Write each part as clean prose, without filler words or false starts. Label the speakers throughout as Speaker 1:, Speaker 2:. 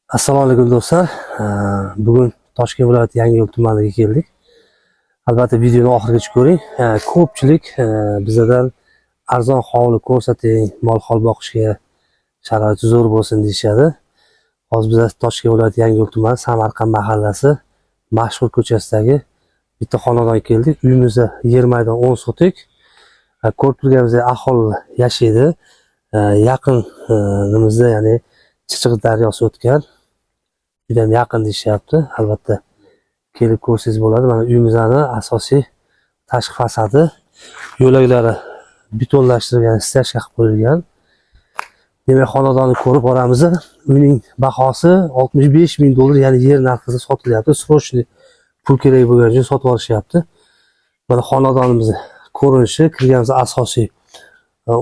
Speaker 1: Assalomu alaykum do'stlar. Bugun Toshkent viloyati Yangiyo'l tumaniga keldik. Albatta videoni oxirigacha ko'ring. Ko'pchilik bizdan arzon hovli ko'rsating, mol-hol boqishga sharoiti zo'r bo'lsin deyshadi. Hozir biz Toshkent viloyati Yangiyo'l tumani Samarqand mahallasi mashhur ko'chasidagi bitta xonadonga keldik. Uyimizda yer maydon 10 sotik. Ko'rib turganimizdek aholi yashaydi. Yaqin nimizda, ya'ni Chichiq daryosi o'tgan. Juda ham yaqin deyishyapti. Albatta kelib ko'rsangiz bo'ladi. Mana uyimizning asosiy tashqi fasadi, yo'laklari betonlashtirilgan, stяжка qilib qo'yilgan. Demak, xonadonni ko'rib boramiz. Uyning bahosi $65,000, ya'ni yer narxida sotilyapti. Срочный pul kerak bo'lgani uchun sotib olishyapti. Mana xonadonimiz ko'rinishi, kirganimiz asosiy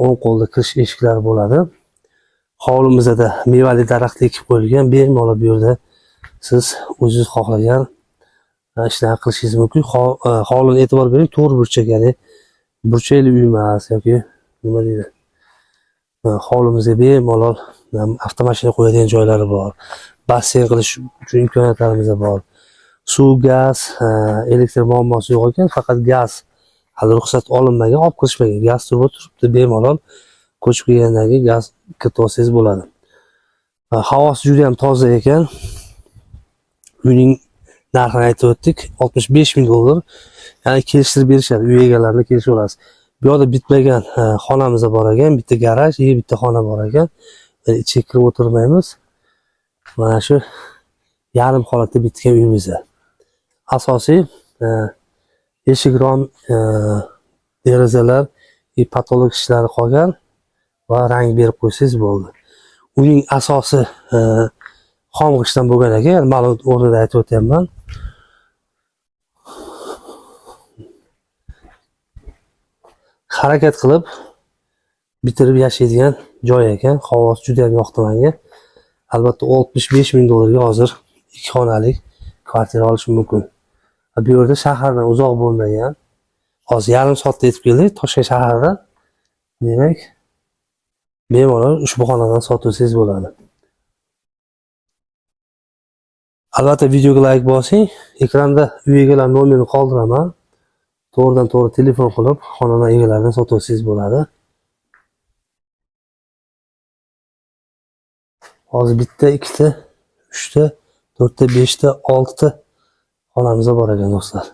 Speaker 1: o'ng qo'lda kirish eshiklari bo'ladi. Hovlimizda mevali daraxt ekib qo'yilgan. Bemalol bu yerda siz o'zingiz xohlagan ishlarni qilishingiz mumkin. Hovliga e'tibor bering, to'g'ri burchak, ya'ni burchakli uy emas yoki nima deydi. Hovlimizga bemalol avtomashina qo'yadigan joylari bor. Basseyn qilish uchun imkoniyatlarimiz bor. Suv, gaz, elektr muammosi yo'q ekan, faqat gaz hali ruxsat olinmagan, olib kirishmagan. Gaz turib turibdi, bemalol ko'chib kelgandan keyin gaz kiritib olsangiz bo'ladi. Havosi juda ham toza ekan. Uyning narxini aytib o'tdik, $65,000. Ya'ni kelishtirib berishadi, uy egalarini kelishib olasiz. Bu yerda bitmagan xonamiz bor ekan, bitta garaj, bitta xona bor ekan. Ichiga kirib o'tirmaymiz. Mana shu yarim holatda bitgan uyimizda. Asosiy eshik rom, derazalar patolog ishlari qolgan va rang berib qo'ysangiz bo'ldi. Uning asosi xom g'ishtdan bo'lgan ekan, ma'lum o'rnida aytib o'tyapman. Harakat qilib bitirib yashaydigan joy ekan. Havosi juda ham yoqdi menga. Albatta $65,000 ga hozir 2 xonalik kvartira olish mumkin. Bu yerda shahardan uzoq bo'lmagan. Hozir yarim soatda yetib keldik Toshkent shaharidan. Demak, bemalol ushbu xonadan sotsangiz bo'ladi. Albatta videoga like bosing. Ekranda uy egalari nomerini qoldiraman. To'g'ridan to'g'ri telefon qilib xonadon egalarini sotsangiz bo'ladi. Hozir bitta, ikkita, uchta, to'rtta, beshta, oltita xonamiz bor ekan do'stlar.